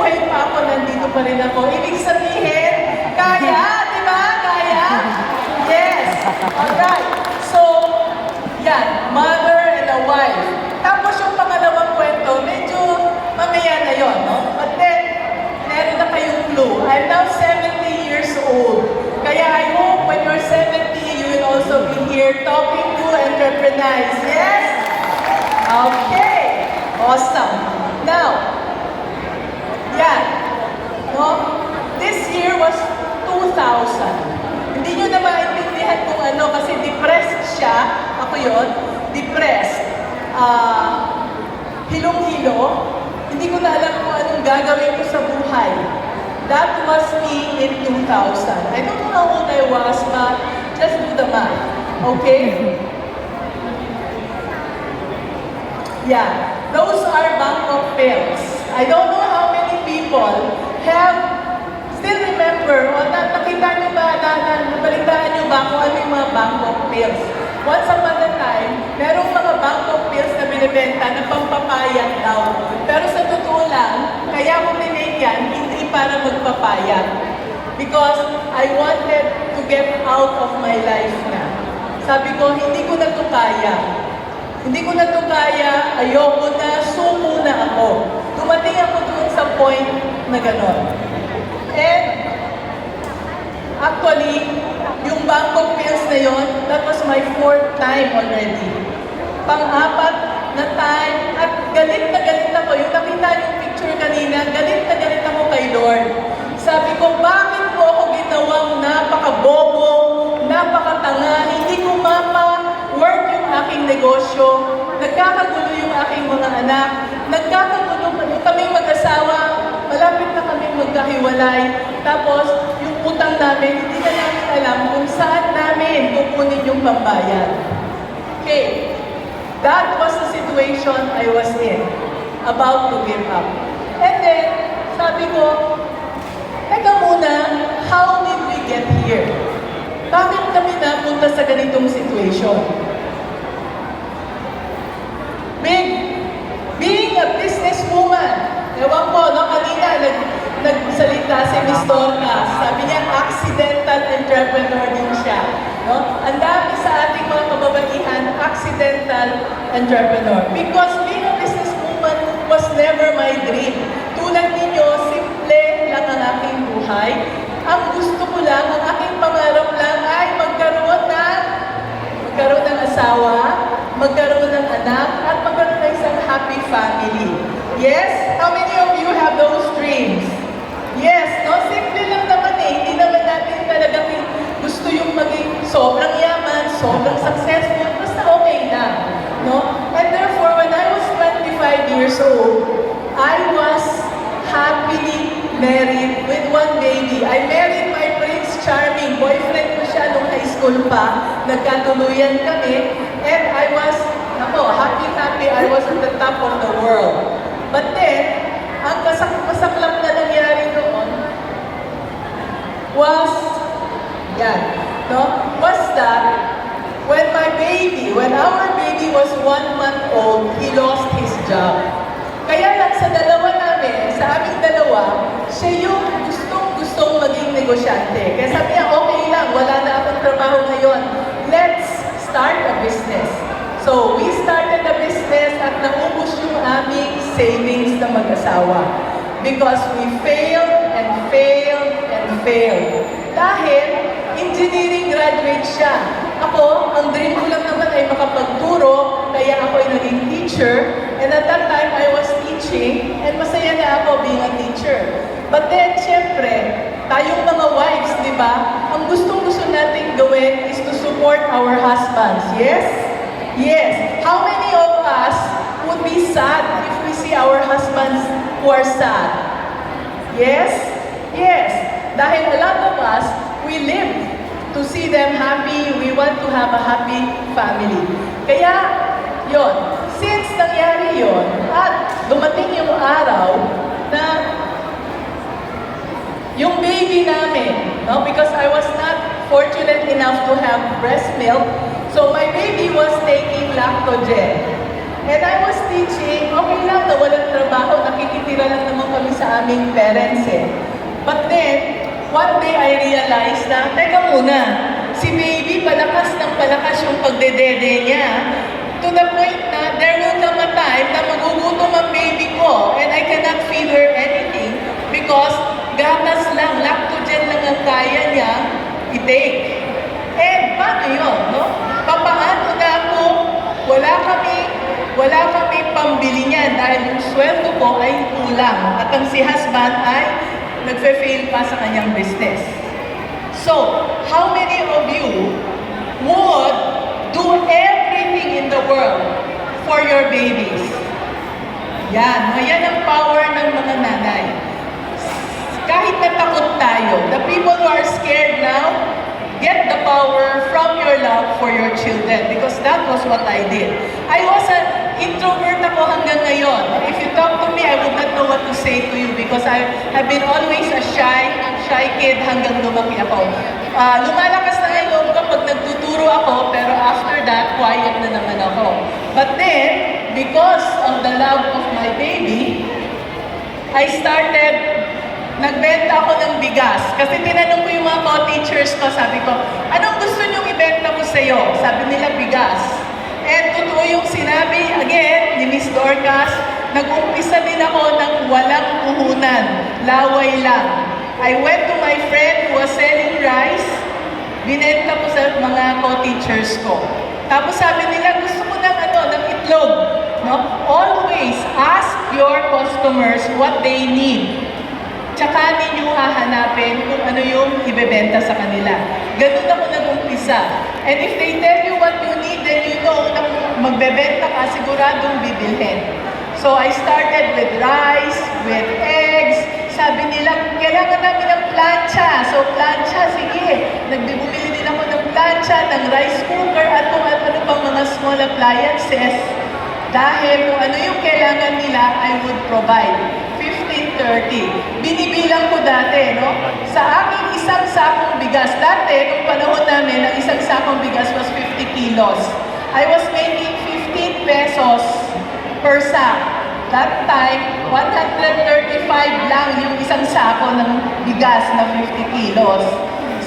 buhay pa ako, nandito pa rin ako. Ibig sabihin, kaya, di ba? Kaya? Yes. Alright. So, yan, mother and a wife. Tapos yung pangalawang kwento, medyo mamaya na yon, no? But then, meron na kayong clue. I'm now 70 years old. Kaya I hope when you're 70, you will also be here talking to entrepreneurs. Yes? Okay. Awesome. Now, yan. No? This year was 2000. Hindi nyo na maintindihan kung ano kasi depressed siya. Ako yun. Depressed. Hilong-hilo. Hindi ko na alam kung anong gagawin ko sa buhay. That was me in 2000. I don't know how old I was, but just do the math. Okay? Yeah. Those are Bangkok pills. I don't know how many people have still remember o nakita nyo ba, nabalitaan nyo ba kung ano yung mga Bangkok pills? Once upon a time, merong mga Bangkok pills na binibenta na pampapayat daw. Pero sa totoo lang, kaya ko pinake yan, hindi para magpapayat. Because I wanted to get out of my life na. Sabi ko, hindi ko na to kaya. Hindi ko na to kaya, ayoko na, sumo na ako. Dumating ako doon sa point na gano'n. And actually, yung Bangkok pills na yon, that was my 4th time already. Pang-apat na time, at galit na galit ako. Yung nakita yung picture kanina, galit na galit ako kay Lord. Sabi ko, bakit mo ako ginawang napaka-bobo, napaka-tanga, hindi ko mapa-work yung aking negosyo, nagkakagulo yung aking mga anak, nagkakagulo kaming mag-asawa, malapit na kaming magkahiwalay, tapos yung utang namin, hindi na namin alam kung saan namin kukunin yung pambayad. Okay, that was the situation I was in, about to give up. And then, sabi ko, teka muna, how did we get here? Bakit kami napunta sa ganitong situation? Being a businesswoman, ewan ko, no, kanina nagsalita si Ms. Dorcas, sabi niya, accidental entrepreneur din siya. No? Ang dami sa ating mga kababaihan, accidental entrepreneur. Because being a businesswoman was never my dream. Tulad ninyo, simple lang ang aking buhay. Ang gusto ko lang, ang aking pangarap lang ay magkaroon ng asawa, magkaroon ng anak, at magkaroon ng isang happy family. Yes? How many of you have those dreams? Yes, no? Simple lang naman eh. Hindi naman natin talagang gusto yung maging sobrang yaman, sobrang successful, basta okay na. No? And therefore, when I was 25 years old, I was happily married with one baby. I married my Prince Charming. Boyfriend ko siya nung high school pa. Nagkatuluyan kami. And I was, happy. I was at the top of the world. But then, ang masaklap na nangyari noon was that when our baby was 1 month old, he lost his job. Kaya lang sa dalawa namin, sa aming dalawa, siya yung gustong maging negosyante. Kaya sabi niya, okay lang, wala na akong trabaho ngayon. Let's start a business. So, we started a business at naubos yung aming savings na mag-asawa. Because we failed and failed and failed. Dahil, engineering graduate siya. Ako, ang dream ko lang naman ay makapagturo, kaya ako ay naging teacher. And at that time, I was teaching, and masaya na ako being a teacher. But then, syempre, tayong mga wives, di ba? Ang gustong-gusto nating gawin is to support our husbands. Yes? Yes. How many of us would be sad if we see our husbands who are sad? Yes? Yes. Dahil a lot of us, we live to see them happy. We want to have a happy family. Kaya, yon. Since nangyari yon, at dumating yung araw na yung baby namin, no? Because I was not fortunate enough to have breast milk, so my baby was taking Lactogen. And I was teaching, okay lang na walang trabaho, nakikitira lang naman kami sa sa aming parents eh. But then, one day I realized na, teka muna, si baby palakas ng palakas yung pagdedede niya. To the point na there will come a time na magugutom ang baby ko and I cannot feed her anything because gatas lang, lactogen lang ang kaya niya i-take. Eh, paano yun, no? Papaano na ako, wala kami pambili niyan dahil yung sweldo ko ay kulang at ang si husband ay nagfe-fail pa sa kanyang business. So, how many of you would do everything in the world for your babies? Yan ang power ng mga nanay. Kahit natakot tayo, the people who are scared now, get the power from your love for your children because that was what I did. I was an introvert ako hanggang ngayon. If you talk to me, I would not know what to say to you because I've been always a shy kid hanggang lumaki ako. Lumalakas na nga yung loob ko pag nagtuturo ako, pero after that, quiet na naman ako. But then, because of the love of my baby, nagbenta ako ng bigas. Kasi tinanong ko yung mga co-teachers ko, sabi ko, anong gusto nyong ibenta ko sa'yo? Sabi nila, bigas. And totoo yung sinabi, again, ni Miss Dorcas, nag-umpisa din ako ng walang puhunan, laway lang. I went to my friend who was selling rice, binenta ko sa mga co-teachers ko. Tapos sabi nila, gusto ko ng itlog. No? Always ask your customers what they need. Tsaka ninyo hahanapin kung ano yung ibebenta sa kanila. Ganun ako nag-umpisa. And if they tell you what you need, then you know na magbebenta ka, siguradong bibilhin. So I started with rice, with eggs. Sabi nila, kailangan namin ng plancha. So plancha, sige. Bumili din ako ng plancha, ng rice cooker, at kung ano pang mga small appliances. Dahil kung ano yung kailangan nila, I would provide. 15-30. Binibilang ko dati, no? Sa akin, isang sakong bigas. Dati, nung panahon namin, ang isang sakong bigas was 50 kilos. I was making 15 pesos per sack. That time, 135 lang yung isang sako ng bigas na 50 kilos.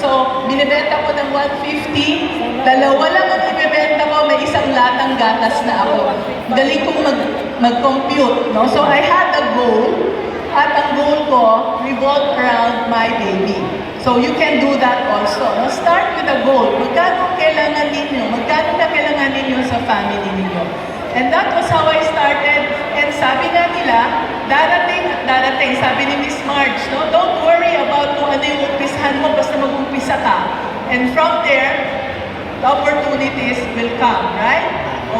So, binibenta ko ng 150, dalawa lang ang ibibenta ko, may isang latang gatas na ako. Galing kong mag-compute, no? So, I had a goal, at ang goal ko revolved around my baby. So, you can do that also. No? Start with a goal. Magkano kailangan ninyo? Magkano na kailangan ninyo sa family ninyo? And that was how I started. And sabi nga nila, darating at darating. Sabi ni Miss Marge, no? Don't worry about kung ano yung umpisahan mo, basta mag-umpisa ka. And from there, the opportunities will come, right?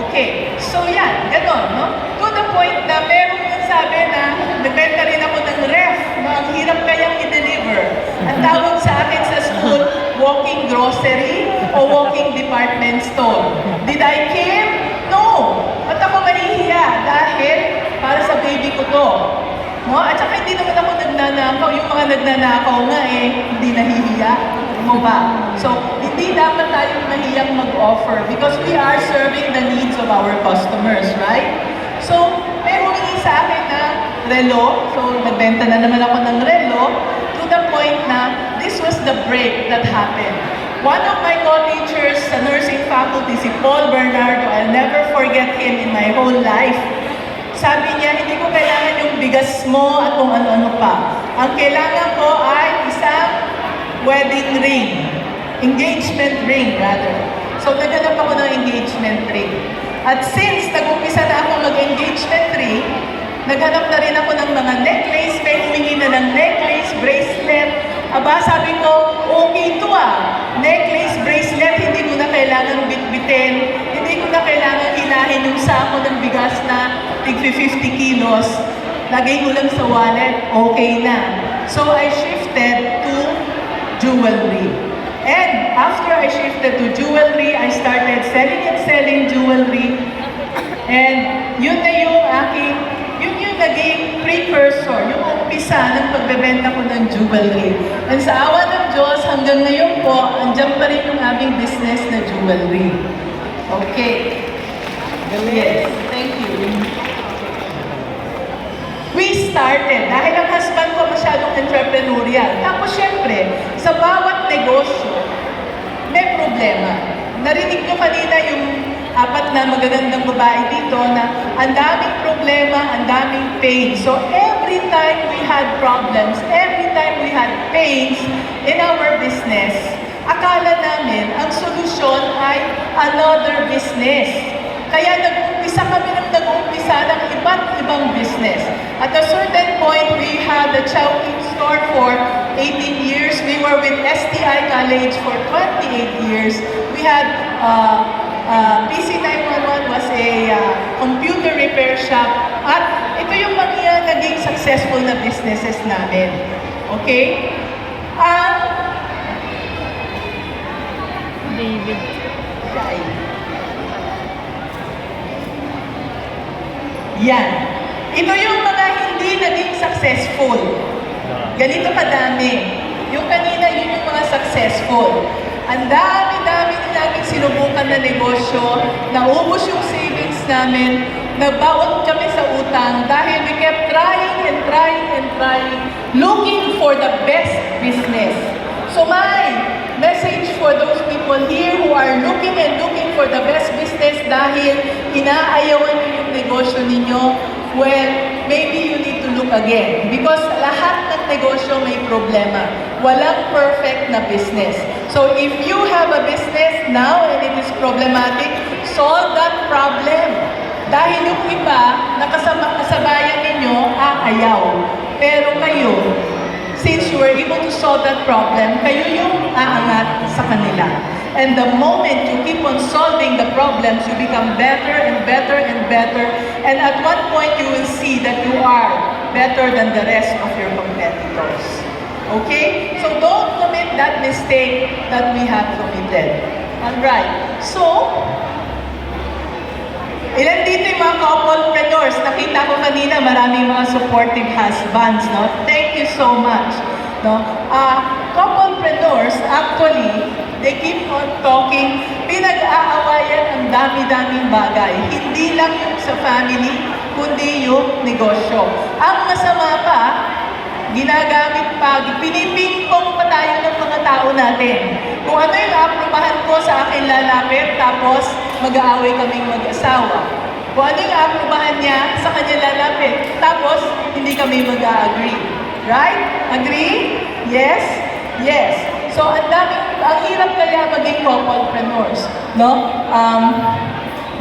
Okay. So yan, ganon, no? To the point na merong sabi na, nagbenta rin ako ng ref, no? Ang hirap kayang i-deliver. Ang tawag sa akin sa school, walking grocery o walking department store. Did I care? No. Ba't ako mahihiya? Dahil para sa baby ko to. No? At saka hindi naman ako nagnanakaw. Yung mga nagnanakaw nga hindi nahihiya. Mo ba? So, hindi dapat tayong mahiyang mag-offer because we are serving the needs of our customers, right? So, may humingi sa akin na relo. So, nagbenta na naman ako ng relo to the point na this was the break that happened. One of my co-teachers sa nursing faculty, si Paul Bernardo, I'll never forget him in my whole life. Sabi niya, hindi ko kailangan yung bigas mo at kung ano-ano pa. Ang kailangan ko ay isang wedding ring. Engagement ring, rather. So, naghanap ako ng engagement ring. At since nag-umpisa na ako mag-engagement ring, naghanap na rin ako ng mga necklace, may humingi na ng necklace, bracelet. Aba, sabi ko, okay ito necklace, bracelet, hindi ko na kailangan bitbitin, hindi ko na kailangan hilahin yung sako ng bigas na tig 50 kilos. Lagay ko lang sa wallet, okay na. So I shifted to jewelry. And after I shifted to jewelry, I started selling jewelry. And yun na yung naging precursor, yung umpisa ng pagbebenta ko ng jewelry. And sa awa ng Diyos, hanggang ngayon po, andyan pa rin yung aming business na jewelry. Okay. Yes, thank you. We started, dahil ang husband ko masyadong entrepreneurial. Tapos syempre, sa bawat negosyo, may problema. Narinig nyo kanina yung apat na magagandang babae dito na ang daming problema, ang daming pain. So every time we had problems, every time we had pains in our business, akala namin ang solusyon ay another business. Kaya nag-umpisa kami ng iba't ibang business. At a certain point, we had the Chowking store for 18 years. We were with STI College for 28 years. We had PC911 was a computer repair shop. At ito yung mga naging successful na businesses namin. Okay? David. Yan. Ito yung mga hindi naging successful. Ganito kadami. Yung kanina, yun yung mga successful. Ang dami-dami namin sinubukan na negosyo, naubos yung savings namin, nagbaon kami sa utang dahil we kept trying and trying and trying, looking for the best business. So my message for those people here who are looking and looking for the best business dahil inaayawan niyo yung negosyo ninyo, well, maybe you need to look again. Because lahat ng negosyo may problema. Walang perfect na business. So if you have a business now and it is problematic, solve that problem. Dahil yung iba, kasabayan ninyo, ayaw. Pero kayo, since you were able to solve that problem, kayo yung aangat sa kanila. And the moment you keep on solving the problems, you become better and better and better. And at one point, you will see that you are better than the rest of your competitors. Okay? So don't commit that mistake that we have committed. Alright. So, ilan dito yung mga couplepreneurs? Nakita ko kanina, maraming mga supportive husbands, no? Thank you so much. No? Couplepreneurs, actually, they keep on talking, pinag-aawayan ang dami-daming bagay. Hindi lang yung sa family, kundi yung negosyo. Ang masama pa, ginagamit pa, pinipingpong pa tayo ng mga tao natin. Kung ano yung aprobahan ko sa akin lalapit, tapos mag-aaway kaming mag-asawa. Kung ano yung aprobahan niya sa kanya lalapit, tapos hindi kami mag-agree. Right? Agree? Yes? Yes. So, ang hirap kaya maging couplepreneurs, no?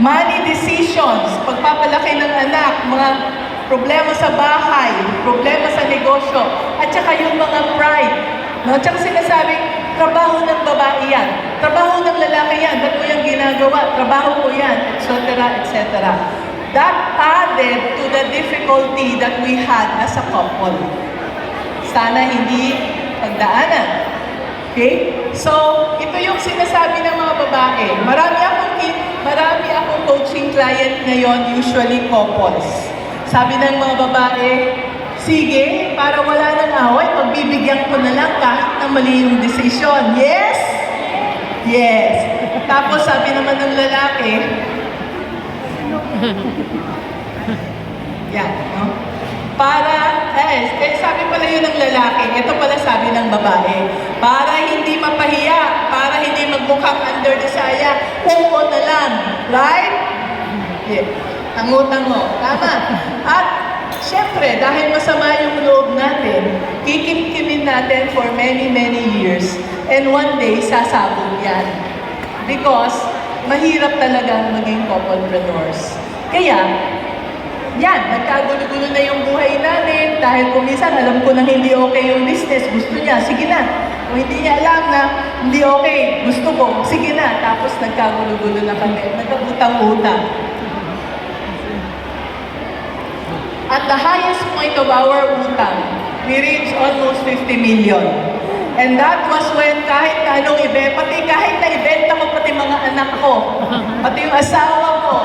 Money decisions, pagpapalaki ng anak, mga problema sa bahay, problema sa negosyo, at saka yung mga pride, no? At saka sinasabing, trabaho ng babae yan, trabaho ng lalaki yan, ba't mo yung ginagawa, trabaho ko yan, etc., etc. That added to the difficulty that we had as a couple. Sana hindi pagdaanan. Okay? So, ito yung sinasabi ng mga babae. Marami akong coaching client ngayon, usually couples. Sabi ng mga babae, sige, para wala nang away, pagbibigyan ko na lang kahit na mali yung decision. Yes? Yes. Tapos sabi naman ng lalaki, yan, no? Sabi pala yun ng lalaki, ito pala sabi ng babae, para hindi mapahiya, para hindi magmukhang under the saya, oo na lang. Right? Yeah. Tango-tango. Tama. At syempre, dahil masama yung loob natin, kikimkimin natin for many, many years. And one day, sasabog yan. Because mahirap talagang maging couplepreneurs. Kaya, yan, nagkagulo-gulo na yung buhay namin dahil kung minsan alam ko na hindi okay yung business, gusto niya, sige na. Kung hindi niya alam na hindi okay, gusto ko, sige na. Tapos nagkagulo-gulo na kami, nagkabutang-utang. At the highest point of our utang, we reached almost 50 million. And that was when kahit na anong kahit na ibenta ko pati mga anak ko, pati yung asawa ko,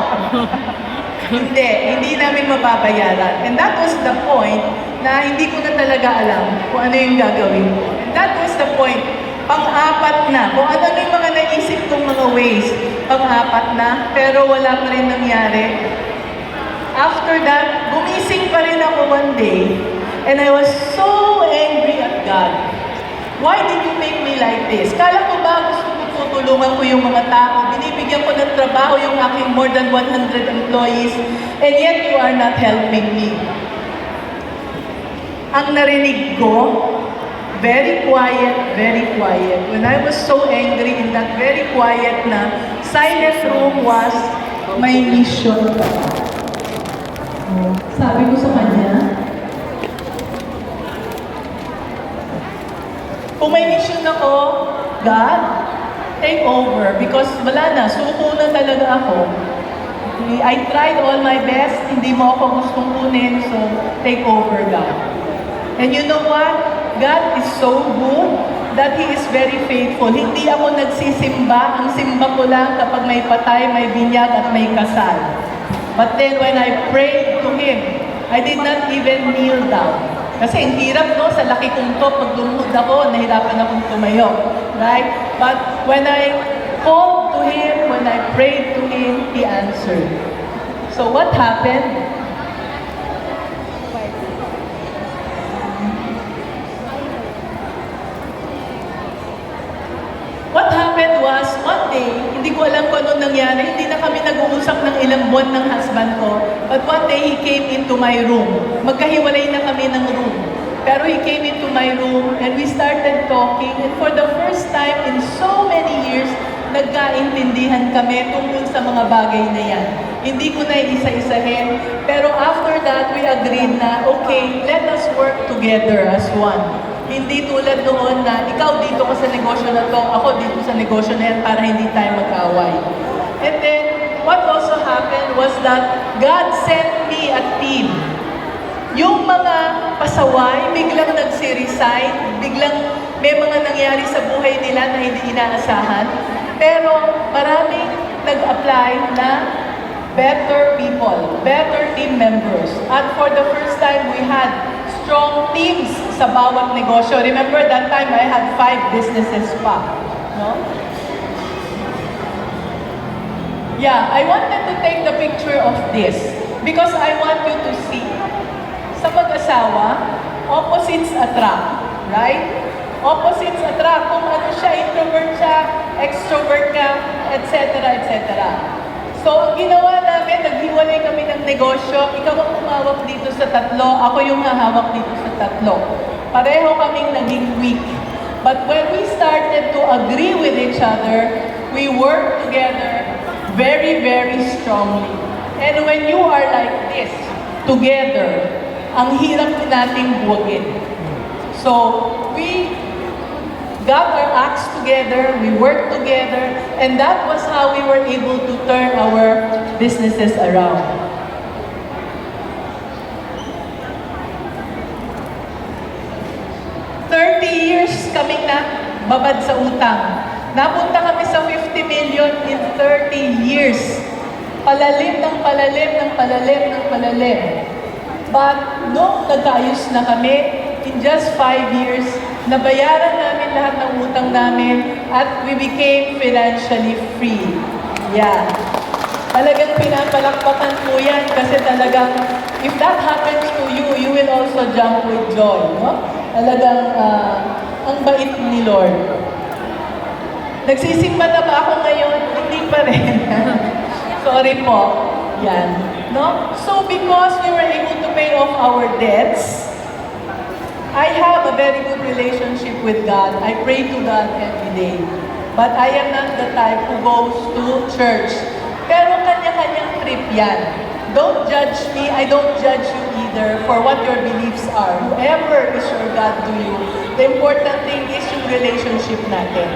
hindi namin mababayaran. And that was the point na hindi ko na talaga alam kung ano yung gagawin ko. And that was the point, pang-apat na, kung ano yung mga naisip kong mga ways, pang-apat na, pero wala pa rin nangyari. After that, gumising pa rin ako one day And I was so angry at God. Why did you make me like this? Kala ko ba gusto ko tutulungan ko yung mga tao? Binibigyan ko ng trabaho yung aking more than 100 employees, and yet you are not helping me. Ang narinig ko, very quiet, very quiet. When I was so angry in that very quiet na silent room was my mission. Sabi ko sa kanya, kung may mission ako, God, take over. Because wala na, suko na talaga ako. I tried all my best, hindi mo ako gustong kunin, so take over, God. And you know what? God is so good that He is very faithful. Hindi ako nagsisimba. Ang simba ko lang kapag may patay, may binyag, at may kasal. But then when I prayed to Him, I did not even kneel down. Kasi ang hirap, no? Sa laki kong to, pag lumuhod ako, nahirapan akong tumayo. Right? But when I called to Him, when I prayed to Him, He answered. So what happened? What happened was, one day, hindi ko alam kung ano nangyari, hindi na kami nag-uusap ng ilang buwan ng husband ko, but one day he came into my room. Magkahiwalay na kami ng room. Pero he came into my room and we started talking, and for the first time in so many years, nagkaintindihan kami tungkol sa mga bagay na yan. Hindi ko na isa-isahin, pero after that, we agreed na, okay, let us work together as one. Hindi tulad noon na ikaw dito ka sa negosyo na to, ako dito sa negosyo na yan para hindi tayo mag-away. And then, what also happened was that God sent me a team. Yung mga pasaway, biglang nagsi-resign, biglang may mga nangyari sa buhay nila na hindi inaasahan. Pero maraming nag-apply na better people, better team members. At for the first time, we had strong teams sa bawat negosyo. Remember that time I had 5 businesses pa. No? Yeah, I wanted to take the picture of this because I want you to see. Sa mag-asawa, opposites attract. Right? Opposites attract. Kung ano siya, introvert siya, extrovert ka, etc. etc. So, ang ginawa namin, naghiwalay kami ng negosyo. Ikaw ang humawak dito sa 3, ako yung hahawak dito sa 3. Pareho kaming naging weak. But when we started to agree with each other, we worked together very, very strongly. And when you are like this, together, ang hirap nating buwagin. So, we got our acts together, we worked together, and that was how we were able to turn our businesses around. Years kaming na babad sa utang. Napunta kami sa 50 million in 30 years. Palalim ng palalim ng palalim ng palalim. But nung nagkaayos na kami, in just 5 years, nabayaran namin lahat ng utang namin at we became financially free. Yeah. Talagang pinapalakpakan po yan kasi talagang if that happens to you, you will also jump with joy. No? Talagang ang bait ni Lord. Nagsisimba na ba ako ngayon? Hindi pa rin. Sorry po. Yan. No? So because we were able to pay off our debts, I have a very good relationship with God. I pray to God every day. But I am not the type who goes to church. Pero kanya-kanyang trip yan. Don't judge me. I don't judge you either for what your beliefs are. Whoever is your God to you, the important thing is yung relationship natin.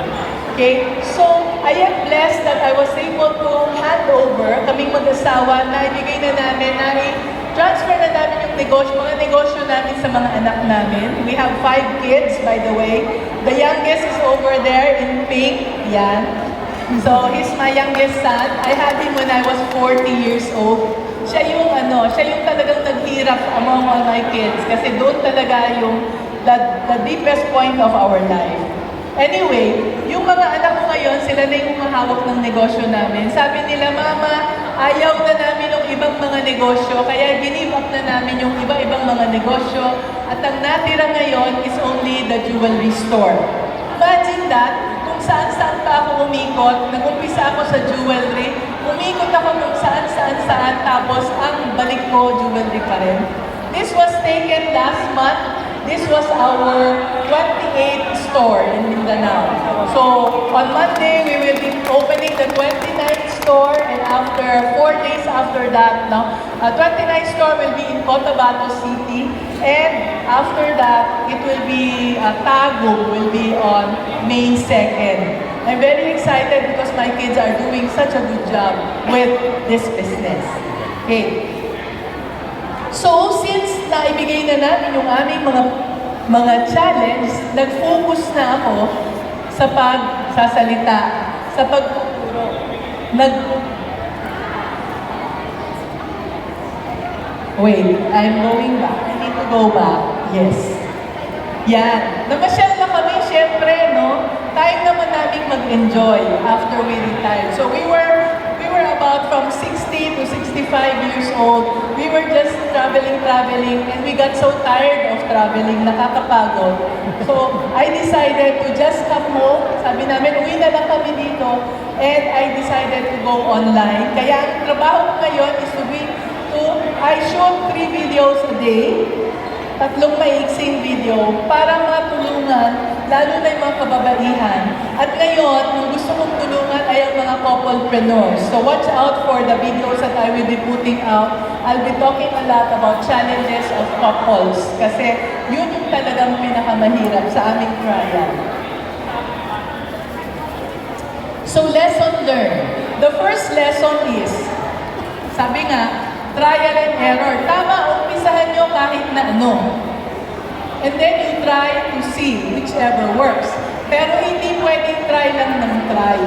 Okay? So, I am blessed that I was able to hand over, kaming mag-asawa, na ibigay na namin, na transfer na namin yung negosyo, mga negosyo namin sa mga anak namin. We have 5 kids, by the way. The youngest is over there in pink. Yan. So, he's my youngest son. I had him when I was 40 years old. Siya yung talagang naghirap among all my kids kasi doon talaga yung the deepest point of our life. Anyway, yung mga anak ko ngayon, sila na yung humahawak ng negosyo namin. Sabi nila, Mama, ayaw na namin yung ibang mga negosyo, kaya give up na namin yung iba-ibang mga negosyo. At ang natira ngayon is only the jewelry store. Imagine that, kung saan-saan pa ako umikot, nag-umpisa ako sa jewelry, umikot ako kung saan-saan, tapos ang balik ko, jewelry pa rin. This was taken last month. This was our 28th store in Mindanao. So, on Monday, we will be opening the 29th store, and after 4 days after that, 29th store will be in Cotabato City, and after that, it will be, Tagum will be on May 2nd. I'm very excited because my kids are doing such a good job with this business. Okay. So, since naibigay na namin yung aming mga challenge, nag-focus na ako sa pagsasalita, sa pagtuturo. Wait, I'm going back. I need to go back. Yes. Yan. Namasyal na kami, syempre, no? Time naman namin mag-enjoy after we retired. So, we were about from 60 to 65 years old. We were just traveling, and we got so tired of traveling, nakakapagod. So, I decided to just come home. Sabi namin, uwi na lang kami dito. And I decided to go online. Kaya ang trabaho ko ngayon is I shoot 3 videos a day. 3 maiksing video para matulungan, lalo na yung mga kababaihan. At ngayon, ang gusto kong tulungan ay ang mga couplepreneurs. So watch out for the videos that I will be putting out. I'll be talking a lot about challenges of couples kasi yun yung talagang pinakamahirap sa aming trial. So lesson learned. The first lesson is, sabi nga, trial and error. Tama, umpisahan nyo kahit na ano. And then you try to see whichever works. Pero hindi pwedeng try lang ng try.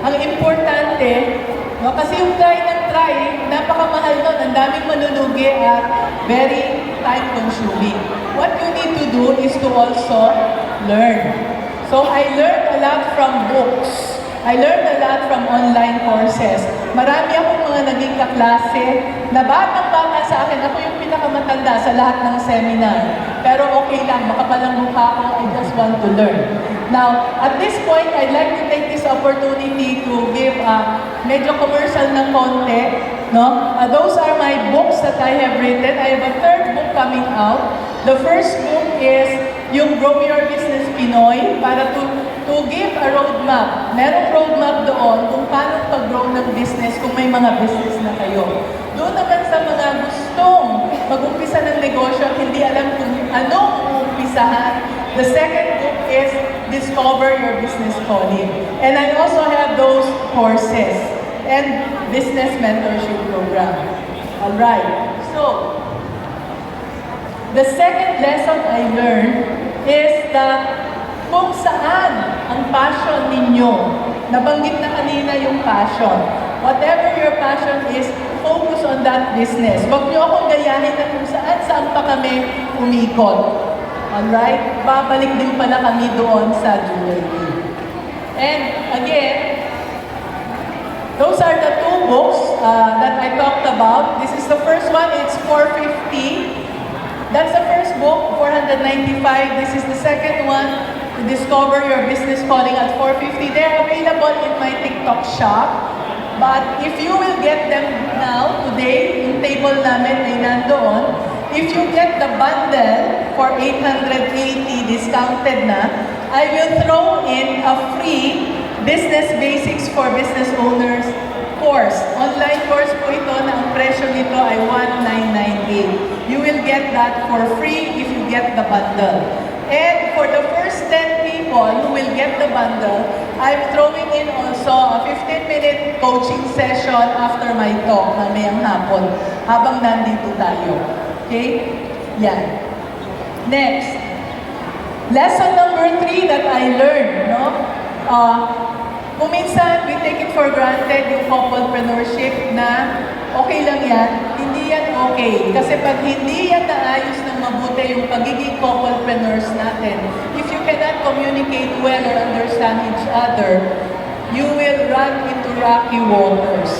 Ang importante, no, kasi yung try ng try, napakamahal nun, ang daming manulugi at very time-consuming. What you need to do is to also learn. So I learned a lot from books. I learned a lot from online courses. Marami akong mga naging kaklase na batang-bata sa akin. Ako yung pinakamatanda sa lahat ng seminar. Pero okay lang, makapalang mukha ko, I just want to learn. Now, at this point, I'd like to take this opportunity to give medyo commercial ng konti. No? Those are my books that I have written. I have a 3rd book coming out. The first book is yung Grow Your Business Pinoy, para to give a roadmap. Merong roadmap doon kung paano pag-grow ng business kung may mga business na kayo. Doon naman sa mga gustong mag-umpisa ng negosyo at hindi alam kung anong umpisahan, the second book is Discover Your Business Calling. And I also have those courses and business mentorship program. Alright, so the second lesson I learned is that kung saan ang passion ninyo, nabanggit na kanina yung passion. Whatever your passion is, focus on that business. Huwag niyo akong gayahin na kung saan pa kami umikot. Alright? Babalik din pala kami doon sa jewelry. And again, those are the 2 books that I talked about. This is the first one, it's $450. That's the first book, $495. This is the second one, to Discover Your Business Calling at $450. They're available in my TikTok shop. But if you will get them now, today, yung table namin ay nandoon. If you get the bundle for $880 discounted na, I will throw in a free Business Basics for Business Owners course. Online course po ito na ang presyo nito ay $1998. You will get that for free if you get the bundle. And for the first 10 people who will get the bundle, I'm throwing in also a 15-minute coaching session after my talk mamayang hapon habang nandito tayo. Okay? Yan. Next. Lesson number 3 that I learned, no? Kung minsan, we take it for granted yung couplepreneurship na okay lang yan, hindi yan okay. Kasi pag hindi yan naayos ng mabuti yung pagiging couplepreneur, partners natin, if you cannot communicate well or understand each other, you will run into rocky waters.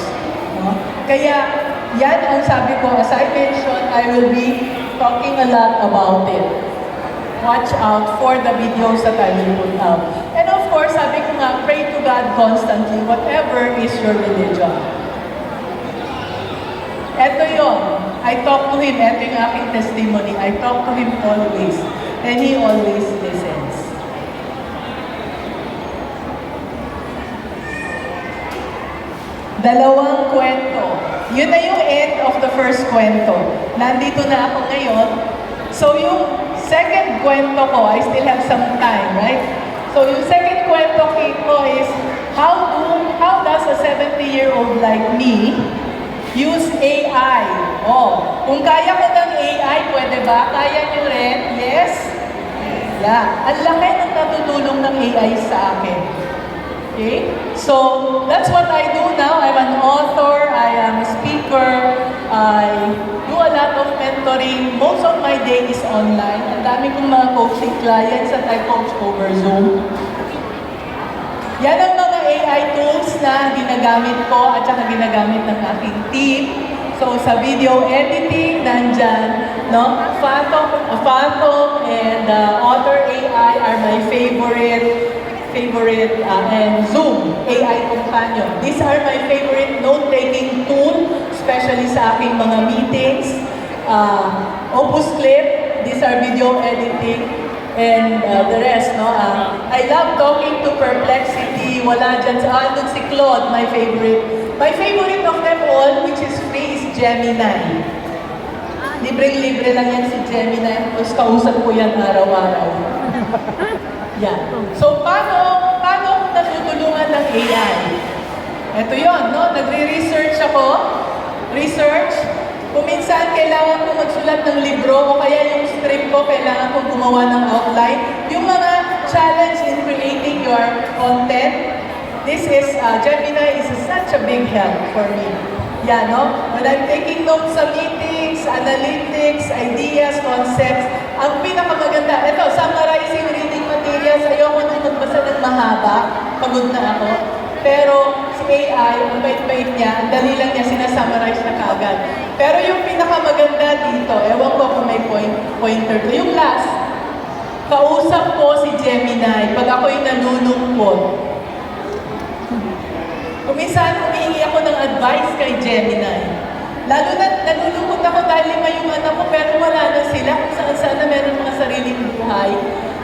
No? Kaya, yan ang sabi ko, as I mentioned, I will be talking a lot about it. Watch out for the videos that I will put out. And of course, sabi ko nga, pray to God constantly, whatever is your religion. Ito yon. I talk to Him. Ito yung aking testimony. I talk to Him always. And He always listens. Dalawang kwento. Yun na yung end of the first kwento. Nandito na ako ngayon. So yung second kwento ko, I still have some time, right? So yung second kwento ko is, how does a 70-year-old like me use AI? Oh, kung kaya ko ng AI, pwede ba? Kaya nyo rin? Yes? Yeah. Ang laki ng natutulong ng AI sa akin. Okay? So, that's what I do now. I'm an author, I am a speaker, I do a lot of mentoring. Most of my day is online. Ang dami kong mga coaching clients that I coach over Zoom. Yan ang mga AI tools na ginagamit ko at saka ginagamit ng aking team. So, sa video editing, nandyan, no? Phantom and Otter AI are my favorite, and Zoom, AI Companion. These are my favorite note-taking tool, especially sa aking mga meetings. Opus Clip, these are video editing, and the rest, no? I love talking to Perplexity, wala dyan sa, andun si Claude, my favorite. My favorite of them all, which is free, is Gemini. Libreng-libre lang yan si Gemini, tapos kausap ko yan araw-araw. Yan. So, paano ako natutulungan ng AI? Ito yon, no? Nagre-research ako. Research. Kung minsan, kailangan ko magsulat ng libro o kaya yung script ko, kailangan ko gumawa ng outline. Yung mga challenge in creating your content, this is, Gemini is such a big help for me. Yeah, no? When I'm taking notes sa meetings, analytics, ideas, concepts, ang pinakamaganda, ito, summarizing reading materials, ayoko nang magbasa ng mahaba, pagod na ako. Pero si AI, ang bait-bait niya, ang dali lang niya, sinasummarize na kaagad. Pero yung pinakamaganda dito, ewan ko kung may pointer to. Yung last, kausap ko si Gemini pag ako'y nalulungkot. Kuminsan, humihingi ako ng advice kay Gemini. Lalo na nalulungkot ako dahil 5 yung anak ko, pero wala na sila. Kung saan-saan na meron mga sariling buhay.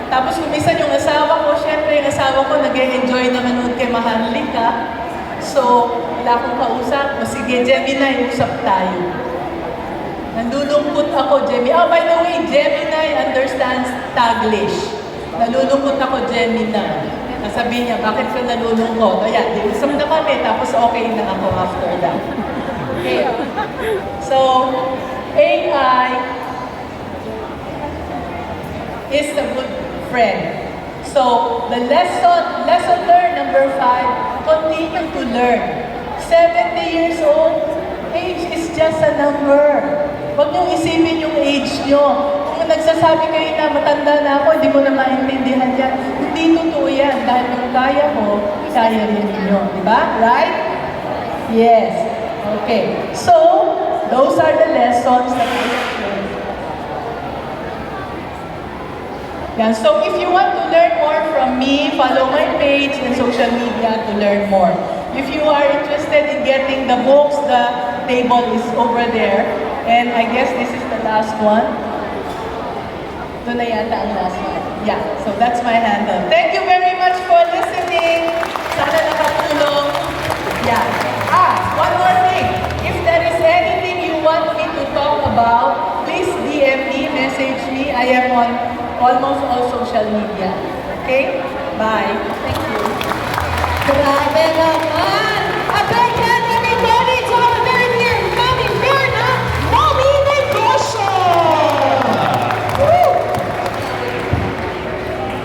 Tapos kuminsan yung asawa ko, syempre yung asawa ko nag-enjoy na manood kay Maharlika. So, wala akong kausap. O sige, Gemini, usap tayo. Nalulungkot ako, Gemini. Oh, by the way, Gemini understands Taglish. Nalulungkot ako, Gemini. Sabi niya, bakit ka nalulungkot? Ayan, usap na kami, tapos okay na ako after that. Okay. So, AI is a good friend. So, the lesson learned, number 5, continue to learn. 70 years old, age is just a number. Huwag niyong isipin yung age niyo. Kung nagsasabi kayo na matanda na ako, hindi ko na maintindihan yan. Hindi totoo yan. Dahil kung kaya mo, kaya rin ninyo. Diba? Right? Yes. Okay. So, those are the lessons that I have learned. Yeah, so if you want to learn more from me, follow my page and social media to learn more. If you are interested in getting the books, the table is over there. And I guess this is the last one. Ito na yata ang last one. Yeah, so that's my handle. Thank you very much for listening. Sana nakatulong. Yeah. One more thing. If there is anything you want me to talk about, please DM me, message me. I am on almost all social media. Okay? Bye. Thank you. Grabe naman!